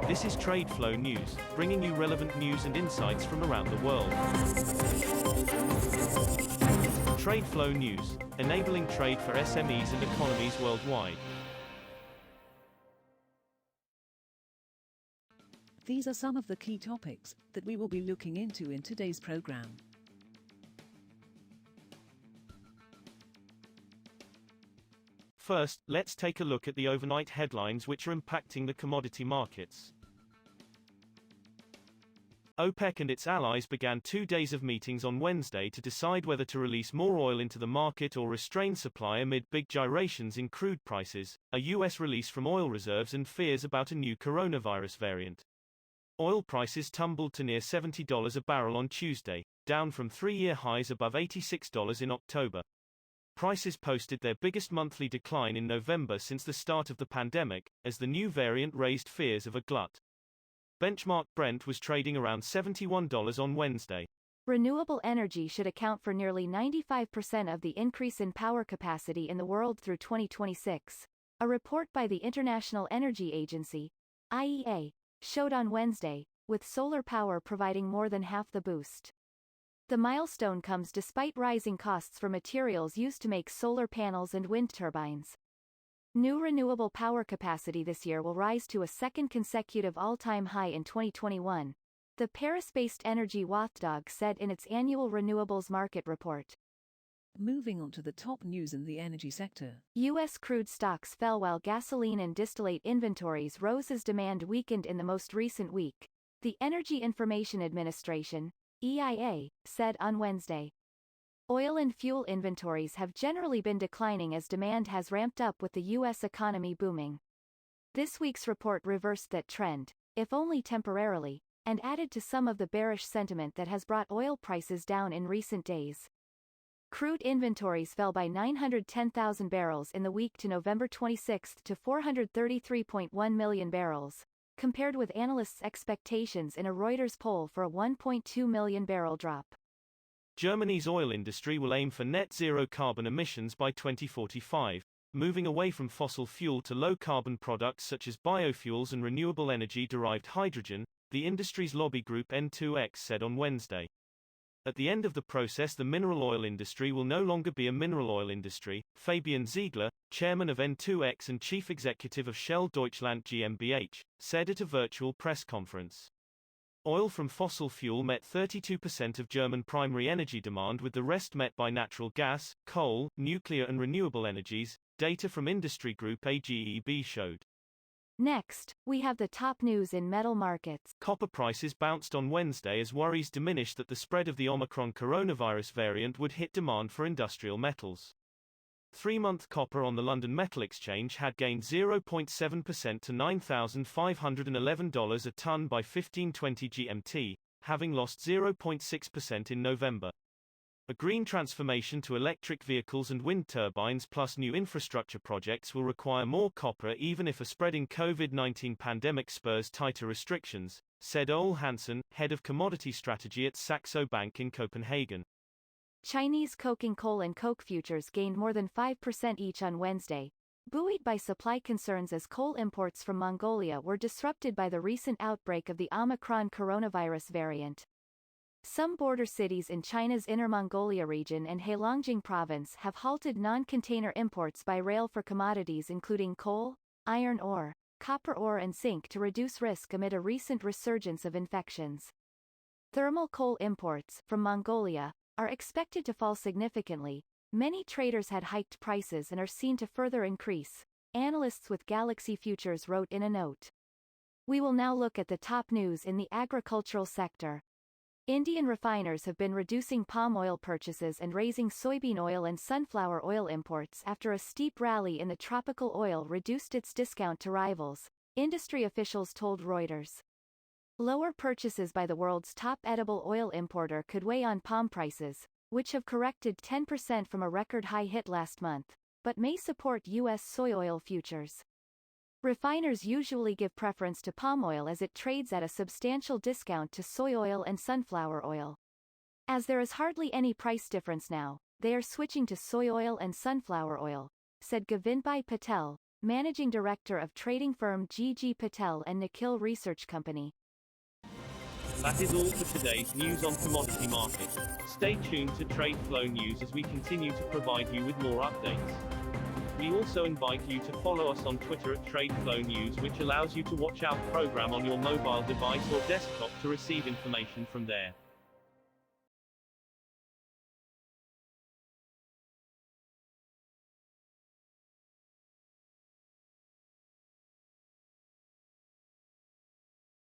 This is TradeFlow News, bringing you relevant news and insights from around the world. TradeFlow News, enabling trade for SMEs and economies worldwide. These are some of the key topics that we will be looking into in today's program. First, let's take a look at the overnight headlines which are impacting the commodity markets. OPEC and its allies began 2 days of meetings on Wednesday to decide whether to release more oil into the market or restrain supply amid big gyrations in crude prices, a U.S. release from oil reserves and fears about a new coronavirus variant. Oil prices tumbled to near $70 a barrel on Tuesday, down from 3-year highs above $86 in October. Prices posted their biggest monthly decline in November since the start of the pandemic, as the new variant raised fears of a glut. Benchmark Brent was trading around $71 on Wednesday. Renewable energy should account for nearly 95% of the increase in power capacity in the world through 2026. A report by the International Energy Agency, IEA, showed on Wednesday, with solar power providing more than half the boost. The milestone comes despite rising costs for materials used to make solar panels and wind turbines. New renewable power capacity this year will rise to a second consecutive all-time high in 2021, the Paris-based energy watchdog said in its annual renewables market report. Moving on to the top news in the energy sector. U.S. crude stocks fell while gasoline and distillate inventories rose as demand weakened in the most recent week, the Energy Information Administration, EIA, said on Wednesday. Oil and fuel inventories have generally been declining as demand has ramped up with the U.S. economy booming. This week's report reversed that trend, if only temporarily, and added to some of the bearish sentiment that has brought oil prices down in recent days. Crude inventories fell by 910,000 barrels in the week to November 26 to 433.1 million barrels, compared with analysts' expectations in a Reuters poll for a 1.2 million barrel drop. Germany's oil industry will aim for net zero carbon emissions by 2045, moving away from fossil fuel to low-carbon products such as biofuels and renewable energy-derived hydrogen, the industry's lobby group N2X said on Wednesday. At the end of the process, the mineral oil industry will no longer be a mineral oil industry, Fabian Ziegler, chairman of N2X and chief executive of Shell Deutschland GmbH, said at a virtual press conference. Oil from fossil fuel met 32% of German primary energy demand, with the rest met by natural gas, coal, nuclear and renewable energies, data from industry group AGEB showed. Next, we have the top news in metal markets. Copper prices bounced on Wednesday as worries diminished that the spread of the Omicron coronavirus variant would hit demand for industrial metals. 3-month copper on the London Metal Exchange had gained 0.7% to $9,511 a ton by 15:20 GMT, having lost 0.6% in November. A green transformation to electric vehicles and wind turbines plus new infrastructure projects will require more copper even if a spreading COVID-19 pandemic spurs tighter restrictions, said Ole Hansen, head of commodity strategy at Saxo Bank in Copenhagen. Chinese coking coal and coke futures gained more than 5% each on Wednesday, buoyed by supply concerns as coal imports from Mongolia were disrupted by the recent outbreak of the Omicron coronavirus variant. Some border cities in China's Inner Mongolia region and Heilongjiang province have halted non-container imports by rail for commodities including coal, iron ore, copper ore and zinc to reduce risk amid a recent resurgence of infections. Thermal coal imports from Mongolia are expected to fall significantly. Many traders had hiked prices and are seen to further increase, analysts with Galaxy Futures wrote in a note. We will now look at the top news in the agricultural sector. Indian refiners have been reducing palm oil purchases and raising soybean oil and sunflower oil imports after a steep rally in the tropical oil reduced its discount to rivals, industry officials told Reuters. Lower purchases by the world's top edible oil importer could weigh on palm prices, which have corrected 10% from a record high hit last month, but may support U.S. soy oil futures. Refiners usually give preference to palm oil as it trades at a substantial discount to soy oil and sunflower oil. As there is hardly any price difference now, they are switching to soy oil and sunflower oil, said Govindbhai Patel, Managing Director of trading firm G.G. Patel and Nikhil Research Company. That is all for today's news on commodity markets. Stay tuned to TradeFlow News as we continue to provide you with more updates. We also invite you to follow us on Twitter at TradeFlow News, which allows you to watch our program on your mobile device or desktop to receive information from there.